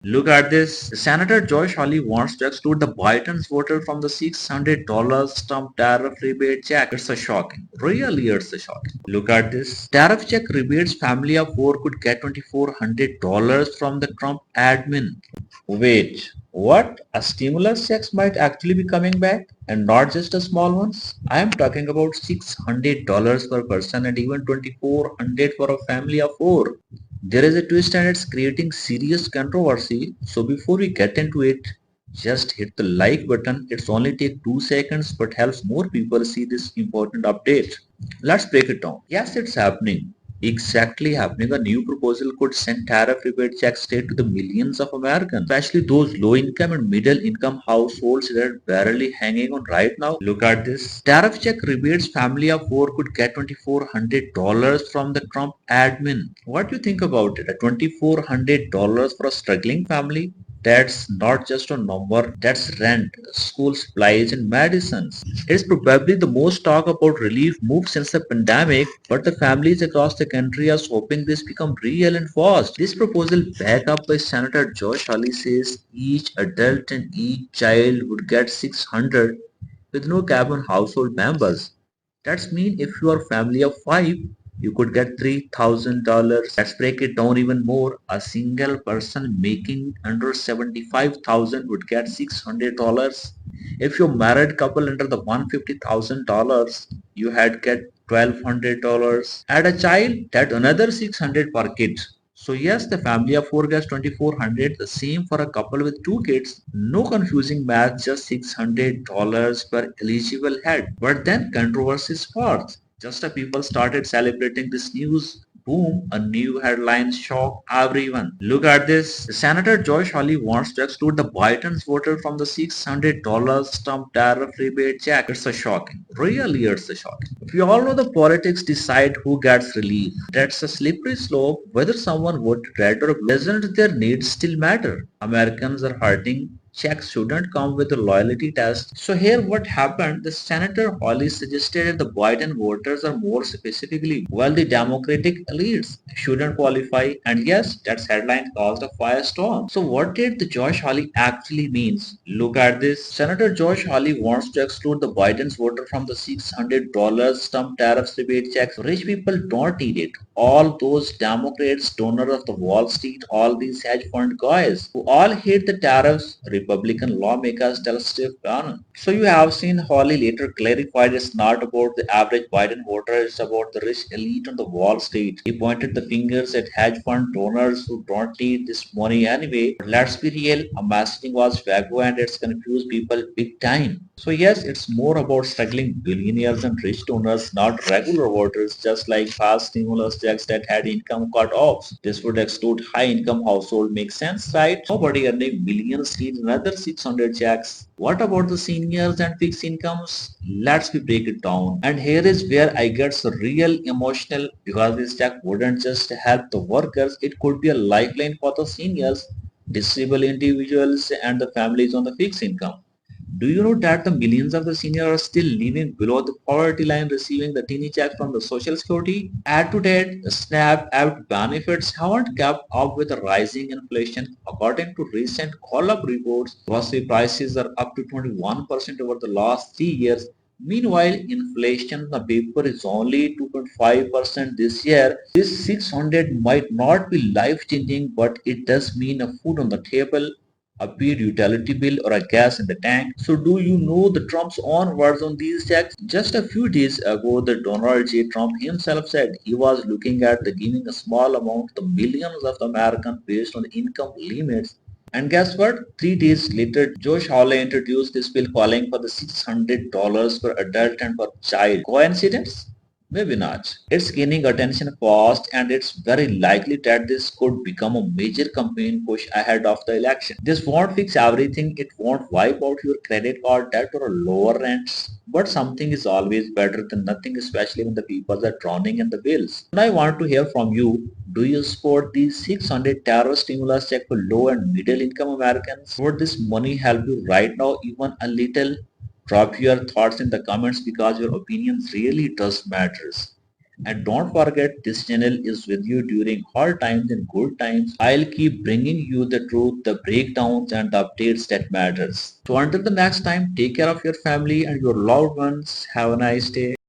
Look at this. Senator Josh Hawley wants to exclude the Biden's voter from the $600 Trump tariff rebate check. It's a shocking. Really, it's a shocking. Look at this. Tariff check rebates family of four could get $2,400 from the Trump admin. Wait, what? A stimulus checks might actually be coming back and not just a small ones? I am talking about $600 per person and even $2,400 for a family of four. There is a twist and it's creating serious controversy. So before we get into it, just hit the like button. It's only take 2 seconds but helps more people see this important update. Let's break it down. Yes, it's happening. Exactly happening. A new proposal could send tariff rebate checks straight to the millions of Americans, especially those low income and middle income households that are barely hanging on right now. Look at this. Tariff check rebates family of four could get $2,400 from the Trump admin. What do you think about it? A $2,400 for a struggling family? That's not just a number, that's rent, school supplies and medicines. It's probably the most talked about relief move since the pandemic, but the families across the country are hoping this become real and fast. This proposal backed up by Senator Josh Hawley says each adult and each child would get 600 with no cap on household members. That's mean if you are a family of five, you could get $3,000. Let's break it down even more. A single person making under 75,000 would get $600. If you're married couple under the $150,000, you had get $1,200. Add a child, that another 600 per kid. So yes, the family of four gets 2,400. The same for a couple with two kids. No confusing math, just $600 per eligible head. But then controversy sparked. Just as people started celebrating this news, boom, a new headline shocked everyone. Look at this. Senator Josh Hawley wants to exclude the Biden's voter from the $600 Trump tariff rebate check. It's a shocking. Really, it's a shocking. We all know the politics decide who gets relief. That's a slippery slope. Whether someone voted red or blue, doesn't their needs still matter? Americans are hurting. Checks shouldn't come with a loyalty test. So here what happened, the Senator Hawley suggested that the Biden voters are more specifically while the Democratic elites shouldn't qualify, and yes, that headline caused a firestorm. So what did the Josh Hawley actually means? Look at this. Senator Josh Hawley wants to exclude the Biden's voter from the $600 Trump tariff rebate checks. Rich people don't need it. All those Democrats, donors of the Wall Street, all these hedge fund guys who all hate the tariffs, Republican lawmakers tell Steve Bannon. So you have seen Hawley later clarified it's not about the average Biden voter, it's about the rich elite on the Wall Street. He pointed the fingers at hedge fund donors who don't need this money anyway. But let's be real, a messaging was vague and it's confused people big time. So yes, it's more about struggling billionaires and rich donors, not regular voters, just like past stimulus checks that had income cut-offs. This would exclude high-income household. Makes sense, right? Nobody earning millions needs another 600 checks. What about the seniors and fixed incomes? Let's break it down. And here is where I get so real emotional because this check wouldn't just help the workers, it could be a lifeline for the seniors, disabled individuals and the families on the fixed income. Do you know that the millions of the seniors are still living below the poverty line receiving the teeny check from the Social Security? Add to that, the SNAP Act benefits haven't kept up with the rising inflation. According to recent call-up reports, grocery prices are up to 21% over the last 3 years. Meanwhile, inflation on the paper is only 2.5% this year. This 600 might not be life-changing, but it does mean a food on the table, a paid utility bill or a gas in the tank. So do you know the Trump's own words on these checks? Just a few days ago, the Donald J. Trump himself said he was looking at the giving a small amount to millions of Americans based on the income limits. And guess what? 3 days later, Josh Hawley introduced this bill calling for the $600 per adult and per child. Coincidence? Maybe not. It's gaining attention fast and it's very likely that this could become a major campaign push ahead of the election. This won't fix everything, it won't wipe out your credit card debt or lower rents, but something is always better than nothing, especially when the people are drowning in the bills. And I want to hear from you. Do you support these 600 terror stimulus check for low and middle income Americans? Would this money help you right now even a little? Drop your thoughts in the comments because your opinions really does matters. And don't forget, this channel is with you during hard times and good times. I'll keep bringing you the truth, the breakdowns and the updates that matters. So until the next time, take care of your family and your loved ones. Have a nice day.